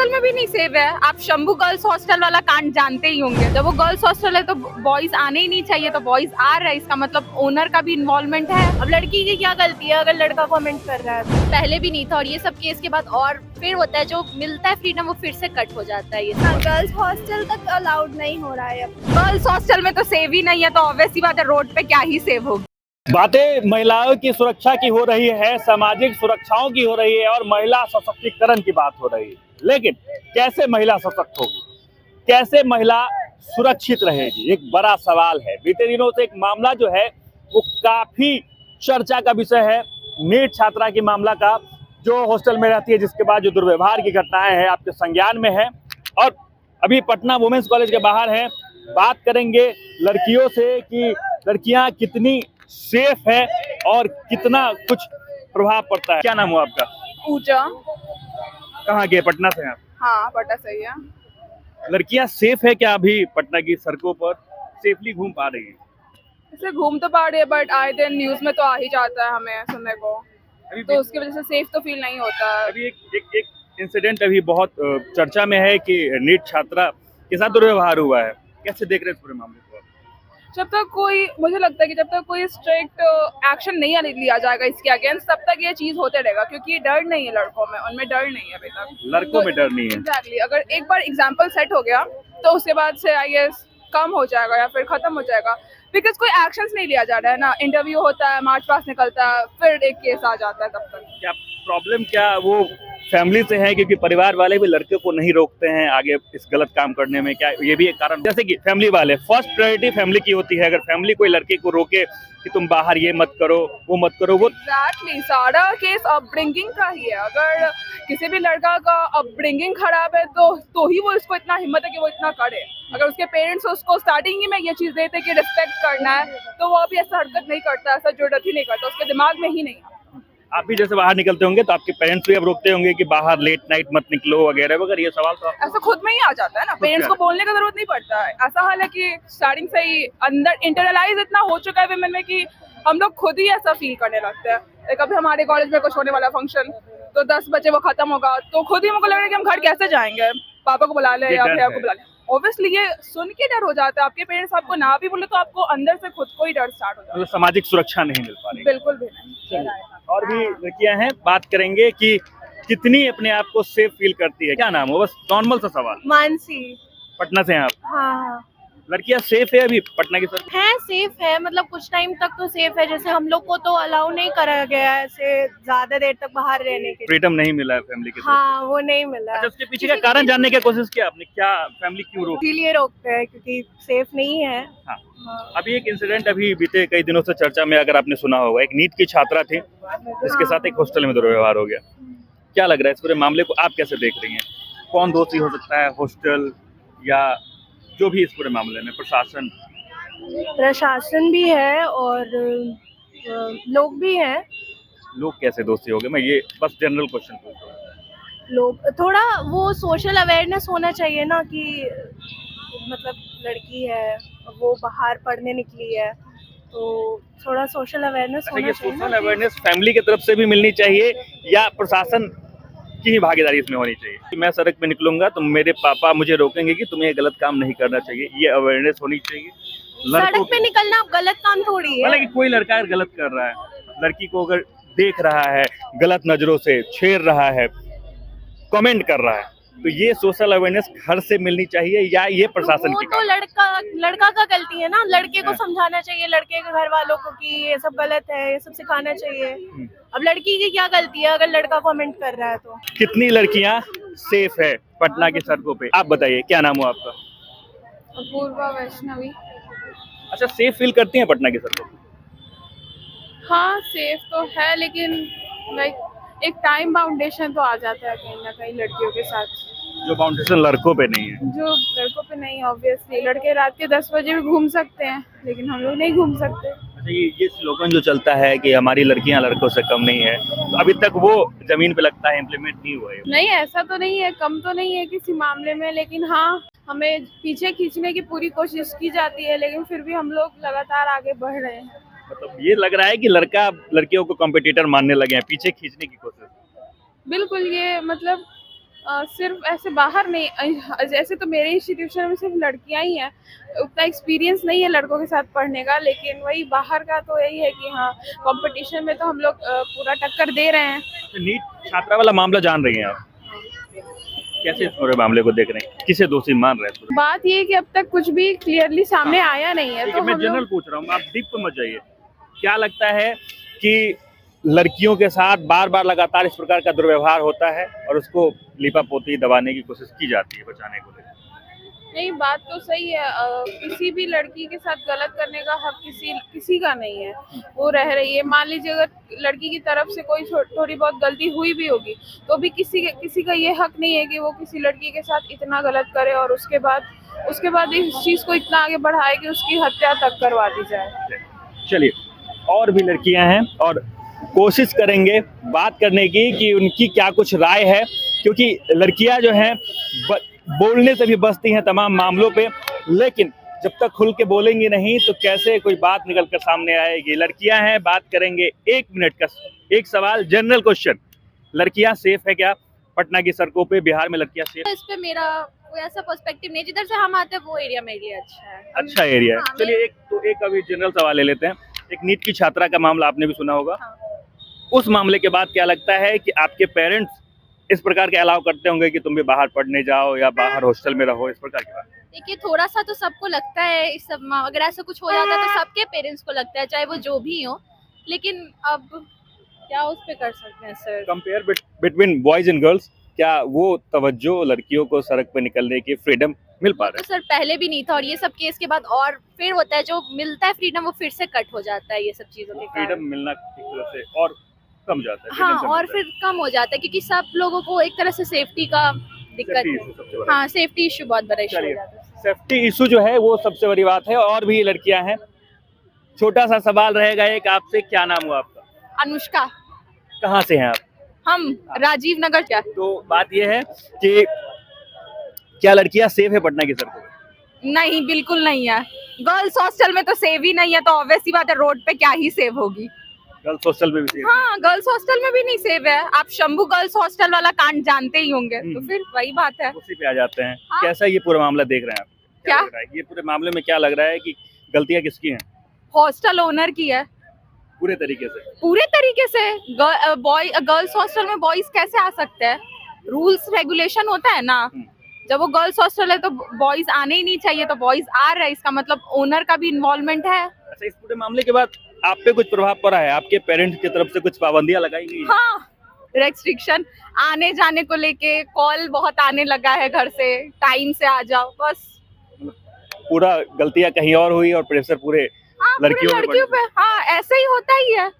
Hostel में भी नहीं सेफ है। आप शंभू गर्ल्स हॉस्टल वाला कांड जानते ही होंगे। जब वो गर्ल्स हॉस्टल है तो बॉयज आने ही नहीं चाहिए, तो बॉयज आ रहा है, इसका मतलब ओनर का भी इन्वॉल्वमेंट है। अब लड़की की क्या गलती है अगर लड़का कमेंट कर रहा है? पहले भी नहीं था और ये सब केस के बाद और फिर होता है, जो मिलता है फ्रीडम वो फिर से कट हो जाता है। ये गर्ल्स हॉस्टल तक अलाउड नहीं हो रहा है अब। गर्ल्स हॉस्टल में तो सेव ही नहीं है, तो ऑब्वियस ही बात है रोड पे क्या ही सेव होगी। बातें महिलाओं की सुरक्षा की हो रही है, सामाजिक सुरक्षाओं की हो रही है और महिला सशक्तिकरण की बात हो रही है। लेकिन कैसे महिला सशक्त होगी, कैसे महिला सुरक्षित रहेगी, एक बड़ा सवाल है। बीते दिनों से एक मामला जो है वो काफी चर्चा का विषय है। नीट छात्रा की मामला का, जो हॉस्टल में रहती है, जिसके बाद जो दुर्व्यवहार की घटनाएं हैं आपके संज्ञान में है। और अभी पटना वुमेन्स कॉलेज के बाहर हैं। बात करेंगे लड़कियों से कि लड़कियां कितनी सेफ है और कितना कुछ प्रभाव पड़ता है। क्या नाम हुआ आपका? ऊंचा। कहाँ के? पटना से हैं आप? हाँ, पता सही है। लड़कियां सेफ है क्या अभी पटना की सड़कों पर? सेफली घूम पा रही है? ऐसे घूम तो पा रही है, बट आए दिन न्यूज में तो आ ही जाता है हमें सुनने को, तो उसकी वजह से सेफ तो फील नहीं होता है। अभी एक इंसिडेंट अभी बहुत चर्चा में है कि नीट छात्रा के साथ दुर्व्यवहार हुआ है। कैसे देख रहे हैं इस पूरे मामले को? जब तक कोई, मुझे लगता है कि जब तक कोई स्ट्रिक्ट एक्शन नहीं लिया जाएगा इसके अगेंस्ट, तब तक ये चीज होते रहेगा, क्योंकि डर नहीं है लड़कों में, उनमें डर नहीं है अभी तक। लड़कों में डर नहीं है। एग्जैक्टली, अगर एक बार एग्जाम्पल सेट हो गया तो उसके बाद से आई गेस कम हो जाएगा या फिर खत्म हो जाएगा, बिकॉज कोई एक्शंस नहीं लिया जा रहा है ना। इंटरव्यू होता है, मार्च पास निकलता है, फिर एक केस आ जाता है। तब तक क्या प्रॉब्लम, क्या वो फैमिली से है, क्योंकि परिवार वाले भी लड़के को नहीं रोकते हैं आगे इस गलत काम करने में? क्या ये भी एक कारण? जैसे कि फैमिली वाले, फर्स्ट प्रायोरिटी फैमिली की होती है। अगर फैमिली कोई लड़के को रोके कि तुम बाहर ये मत करो, वो मत करो, वो एग्जैक्टली सारा केस अपब्रिंगिंग का ही है। अगर किसी भी लड़का का अपब्रिंगिंग खराब है तो ही वो इसको इतना हिम्मत है कि वो इतना करे। अगर उसके पेरेंट्स उसको स्टार्टिंग ही में ये चीज देते कि रिस्पेक्ट करना है, तो वो अभी ऐसा हरकत नहीं करता, ऐसा जुर्रत ही नहीं करता, उसके दिमाग में ही नहीं आता। आप भी जैसे बाहर निकलते होंगे तो आपके पेरेंट्स भी अब रोकते होंगे कि बाहर लेट नाइट मत निकलो वगैरह वगैरह, ये सवाल तो ऐसा खुद में ही आ जाता है ना, पेरेंट्स को बोलने का जरूरत नहीं पड़ता है। ऐसा हाल है कि स्टार्टिंग से ही अंदर इंटरलाइज इतना हो चुका है विमेन में कि हम लोग खुद ही ऐसा फील करने लगते हैं। कभी हमारे कॉलेज में कुछ होने वाला फंक्शन, तो 10 बजे वो खत्म होगा, तो खुद ही हमको लग रहा है कि हम घर कैसे जाएंगे, पापा को बुला ले या भैया को बुला ले। ऑब्वियसली ये सुन के डर हो जाता है। आपके पेरेंट्स आपको ना भी बोले तो आपको अंदर से खुद को ही डर स्टार्ट हो जाता है। मतलब सामाजिक सुरक्षा नहीं मिल पा रही। बिल्कुल भी नहीं। और भी लड़कियां हैं, बात करेंगे कि कितनी अपने आप को सेफ फील करती है। क्या नाम हो? बस नॉर्मल सा सवाल। मानसी। पटना से हैं आप? हाँ लड़कियां सेफ है अभी पटना की सड़क? है, सेफ है, मतलब कुछ टाइम तक तो सेफ है। जैसे हम लोग को तो अलाउ नहीं करा गया है ऐसे ज्यादा देर तक बाहर रहने के लिए। फ्रीडम नहीं मिला है फैमिली की तरफ हाँ, वो नहीं मिला। अच्छा, उसके पीछे का कारण जानने की कोशिश किया आपने? क्या फैमिली क्यों रोक? इसीलिए रोकते हैं क्योंकि सेफ नहीं है। हाँ। अभी एक इंसिडेंट अभी बीते कई दिनों से चर्चा में, अगर आपने सुना होगा, एक नीट की छात्रा थी जिसके साथ एक हॉस्टल में दुर्व्यवहार हो गया। क्या लग रहा है इस पूरे मामले को आप कैसे देख रही हैं? कौन दोषी हो सकता है, हॉस्टल या जो भी इस पूरे मामले में? प्रशासन? प्रशासन भी है और लोग भी हैं। लोग कैसे दोषी हो गए? मैं ये बस जनरल क्वेश्चन पूछ रहा हूँ। लोग थोड़ा वो सोशल अवेयरनेस होना चाहिए ना कि मतलब लड़की है, वो बाहर पढ़ने निकली है, तो थोड़ा सोशल अवेयरनेस अच्छा, होना ये चाहिए सोशल ना। अवेयरनेस फैमिली की तरफ से भी मिलनी चाहिए या प्रशासन की ही भागीदारी इसमें होनी चाहिए? कि मैं सड़क पे निकलूंगा तो मेरे पापा मुझे रोकेंगे कि तुम्हें ये गलत काम नहीं करना चाहिए, ये अवेयरनेस होनी चाहिए सड़क पे निकलना गलत काम थोड़ी है। मतलब कि कोई लड़का अगर गलत कर रहा है, लड़की को अगर देख रहा है, गलत नजरों से छेड़ रहा है, कमेंट कर रहा है, तो ये सोशल अवेयरनेस घर से मिलनी चाहिए या ये प्रशासन की? तो लड़का का गलती है ना, लड़के को समझाना चाहिए, लड़के के घर वालों को कि ये सब गलत है, ये सब सिखाना चाहिए। अब लड़की की क्या गलती है अगर लड़का कमेंट कर रहा है तो? कितनी लड़कियां सेफ है पटना की सड़कों पे? आप बताइए, क्या नाम हो आपका? अपूर्वा वैष्णवी। अच्छा, सेफ फील करती हैं पटना की सड़कों पे? हाँ, सेफ तो है, लेकिन लाइक एक टाइम बाउंडेशन तो आ जाता है कहीं ना कहीं लड़कियों के साथ, जो बाउंडेशन लड़कों पे नहीं है। जो लड़कों पे नहीं। ऑब्वियसली लड़के रात के 10 बजे भी घूम सकते हैं, लेकिन हम लोग नहीं घूम सकते। अच्छा, ये स्लोगन जो चलता है कि हमारी लड़कियां लड़कों से कम नहीं है, तो अभी तक वो जमीन पे लगता है इम्प्लीमेंट नहीं हुआ है? नहीं, ऐसा तो नहीं है, कम तो नहीं है किसी मामले में, लेकिन हाँ, हमें पीछे खींचने की पूरी कोशिश की जाती है, लेकिन फिर भी हम लोग लगातार आगे बढ़ रहे हैं। मतलब ये लग रहा है कि लड़का लड़कियों को कॉम्पिटिटर मानने लगे हैं, पीछे खींचने की कोशिश? बिल्कुल, ये मतलब सिर्फ ऐसे बाहर नहीं, जैसे तो मेरे इंस्टीट्यूशन में सिर्फ लड़कियां ही हैं, उतना एक्सपीरियंस नहीं है लड़कों के साथ पढ़ने का, लेकिन वही बाहर का तो यही है कि हाँ, कंपटीशन में तो हम लोग पूरा टक्कर दे रहे हैं। नीट छात्रा वाला मामला जान रही हैं आप, कैसे इस पूरे मामले को देख रहे हैं, किसे दोषी मान रहे हैं? बात ये है कि अब तक कुछ भी क्लियरली सामने आया नहीं है, ठीक तो है, मैं हम जनरल लोग पूछ रहा हूँ, आप डीप पे मत जाइए। क्या लगता है कि लड़कियों के साथ बार बार लगातार इस प्रकार का दुर्व्यवहार होता है और उसको लीपापोती दबाने की कोशिश की जाती है बचाने को लेकर? नहीं, बात तो सही है, किसी भी लड़की के साथ गलत करने का हक किसी का नहीं है, वो रह रही है। मान लीजिए अगर लड़की की तरफ से कोई थोड़ी बहुत गलती हुई भी होगी, तो भी किसी का ये हक नहीं है कि वो किसी लड़की के साथ इतना गलत करे और उसके बाद इस चीज को इतना आगे बढ़ाए कि उसकी हत्या तक करवा दी जाए। चलिए, और भी लड़कियां हैं और कोशिश करेंगे बात करने की कि उनकी क्या कुछ राय है, क्योंकि लड़कियां जो हैं बोलने से भी बचती हैं तमाम मामलों पे, लेकिन जब तक खुल के बोलेंगी नहीं तो कैसे कोई बात निकल कर सामने आएगी। लड़कियां हैं, बात करेंगे। 1 मिनट का एक सवाल, जनरल क्वेश्चन, लड़कियां सेफ है क्या पटना की सड़कों पे? बिहार में लड़कियां सेफ? इस पे मेरा कोई ऐसा पर्सपेक्टिव नहीं, जिधर से हम आते हैं वो एरिया मेरे लिए अच्छा है। अच्छा एरिया है। हाँ, चलिए, एक अभी जनरल सवाल ले लेते हैं। एक नीट की छात्रा का मामला आपने भी सुना होगा। हाँ। उस मामले के बाद क्या लगता है कि आपके पेरेंट्स इस प्रकार के अलाउ करते होंगे कि तुम भी बाहर पढ़ने जाओ या बाहर हॉस्टल में रहो, इस प्रकार की बात? देखिए, थोड़ा सा तो सबको लगता है इस सब अगर ऐसा कुछ हो जाता है तो सबके पेरेंट्स को लगता है, चाहे वो जो भी हो, लेकिन अब क्या उस पे कर सकते हैं sir. Compare between boys and girls, क्या वो तवज्जो लड़कियों को सड़क पे निकलने की फ्रीडम मिल पा रहा तो सर पहले भी नहीं था, और ये सब केस के बाद और फिर होता है, जो मिलता है फ्रीडम वो फिर से कट हो जाता है ये सब चीजों के है? कारण। फ्रीडम मिलना एक तरह से और कम जाता है। हाँ, freedom कम और जाता है। फिर कम हो जाता है क्योंकि सब लोगों को एक तरह से सेफ्टी का दिक्कत Safety है। issue सबसे बड़ा। हाँ, सेफ्टी इशू बहुत बड़ा इशू हो चलिए, जाता है। सेफ्टी इशू जो है वो सबसे बड़ी बात है। और भी लड़कियां हैं, छोटा सा सवाल रहेगा एक आपसे, क्या नाम हुआ आपका? अनुष्का, कहाँ से हैं आप? हम राजीव नगर क्या? तो बात ये है कि क्या लड़कियां सेफ है पटना की सड़कों पे? नहीं, बिल्कुल नहीं है। गर्ल्स हॉस्टल में तो सेव ही नहीं है, तो ऑब्वियस ही बात है रोड पे क्या ही सेव होगी। गर्ल्स हॉस्टल में भी सेफ? हाँ, गर्ल्स हॉस्टल में भी नहीं सेव है। आप शंभू गर्ल्स हॉस्टल वाला कांड जानते ही होंगे, तो फिर वही बात है। उसी पे आ जाते हैं। हाँ। कैसा ये पूरा मामला देख रहे हैं आप? क्या? लग रहा है? ये पूरे मामले में क्या लग रहा है कि गलतियां किसकी हैं हॉस्टल ओनर की है पूरे तरीके से? पूरे तरीके से। गर्ल्स हॉस्टल में बॉयज कैसे आ सकते हैं? रूल्स रेगुलेशन होता है ना, जब वो गर्ल्स हॉस्टल है तो बॉयज आने ही नहीं चाहिए, तो बॉयज आ रहे हैं, इसका मतलब ओनर का भी इन्वॉल्वमेंट है। अच्छा, इस पूरे मामले के बाद आप पे कुछ प्रभाव पड़ा है? आपके पेरेंट्स की तरफ से कुछ पाबंदियां लगाई गई हैं? हाँ, रेस्ट्रिक्शन आने जाने को लेके, कॉल बहुत आने लगा है घर से, टाइम से आ जाओ, बस। पूरा गलतियां कहीं और हुई और प्रेशर पूरे हाँ, पूरी लड़कियों पे। हाँ, ऐसे ही होता ही है।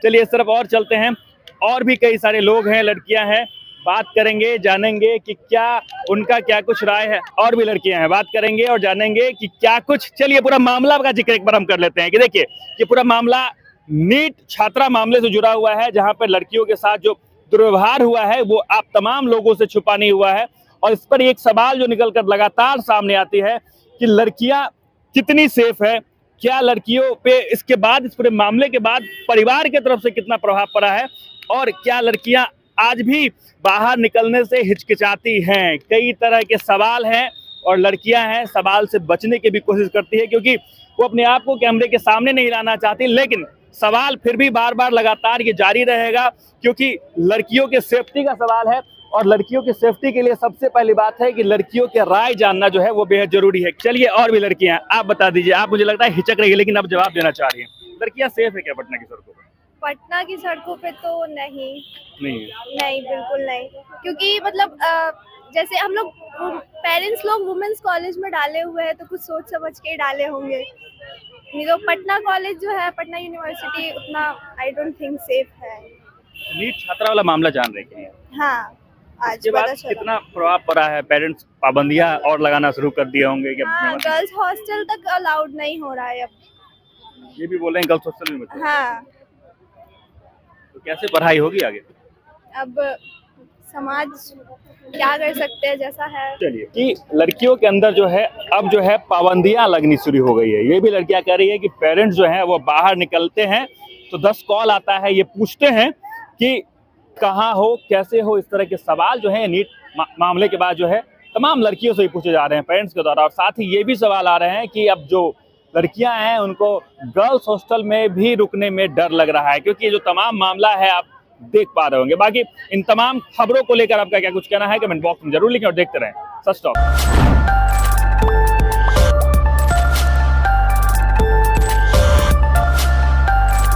चलिए इस तरफ और चलते हैं। और भी कई सारे लोग हैं, लड़कियां हैं, बात करेंगे, जानेंगे कि क्या उनका क्या कुछ राय है। और भी लड़कियां हैं, बात करेंगे और जानेंगे कि क्या कुछ। चलिए पूरा मामला का जिक्र एक बार हम कर लेते हैं कि देखिए, ये पूरा मामला नीट छात्रा मामले से जुड़ा हुआ है, जहां पर लड़कियों के साथ जो दुर्व्यवहार हुआ है वो आप तमाम लोगों से छुपा नहीं हुआ है। और इस पर एक सवाल जो निकल कर लगातार सामने आती है कि लड़कियां कितनी सेफ है, क्या लड़कियों पे इसके बाद, इस पूरे मामले के बाद परिवार की तरफ से कितना प्रभाव पड़ा है, और क्या लड़कियां आज भी बाहर निकलने से हिचकिचाती हैं। कई तरह के सवाल हैं और लड़कियां हैं सवाल से बचने की भी कोशिश करती है, क्योंकि वो अपने आप को कैमरे के सामने नहीं लाना चाहती, लेकिन सवाल फिर भी बार बार लगातार ये जारी रहेगा, क्योंकि लड़कियों के सेफ्टी का सवाल है। और लड़कियों की सेफ्टी के लिए सबसे पहली बात है कि लड़कियों के राय जानना जो है वो बेहद जरूरी है। चलिए, और भी लड़कियां हैं, आप बता दीजिए। आप, मुझे लगता है हिचक रही है, लेकिन आप जवाब देना चाह रही हैं। लड़कियां सेफ है क्या पटना की सड़कों पर? पटना की सड़कों पे तो नहीं, नहीं, बिल्कुल नहीं, क्योंकि मतलब जैसे हम लोग पेरेंट्स लोग वुमेन्स कॉलेज में डाले हुए हैं तो कुछ सोच समझ के ही डाले होंगे। नहीं तो पटना कॉलेज जो है, पटना यूनिवर्सिटी, उतना आई डोंट थिंक सेफ है। नीट छात्रा वाला मामला जान रहे हैं? हाँ, आज इसके बाद पता चला। कितना प्रभाव पड़ा है? पेरेंट्स पाबंदियां और लगाना शुरू कर दिए होंगे कि हाँ, गर्ल्स हॉस्टल तक अलाउड नहीं हो रहा है अब। ये भी बोल रहे हैं गर्ल्स हॉस्टल में बच्चे। हाँ, तो कैसे पढ़ाई होगी आगे? अब समाज क्या कर सकते हैं, जैसा है। चलिए, कि लड़कियों के अंदर जो है अब जो है पाबंदियां लगनी शुरू हो गई है। ये भी लड़कियां कह रही है कि पेरेंट्स जो हैं वो बाहर निकलते हैं तो 10 कॉल आता है, ये पूछते हैं कि कहाँ हो, कैसे हो, इस तरह के सवाल जो है नीट मामले के बाद जो है तमाम लड़कियों से ही पूछे जा रहे हैं पेरेंट्स के द्वारा। और साथ ही ये भी सवाल आ रहे हैं कि अब जो लड़कियां हैं उनको गर्ल्स हॉस्टल में भी रुकने में डर लग रहा है, क्योंकि ये जो तमाम मामला है आप देख पा रहे होंगे। बाकी इन तमाम खबरों को लेकर आपका क्या कुछ कहना है कमेंट बॉक्स में जरूर लिखें और देखते रहें सच टॉक।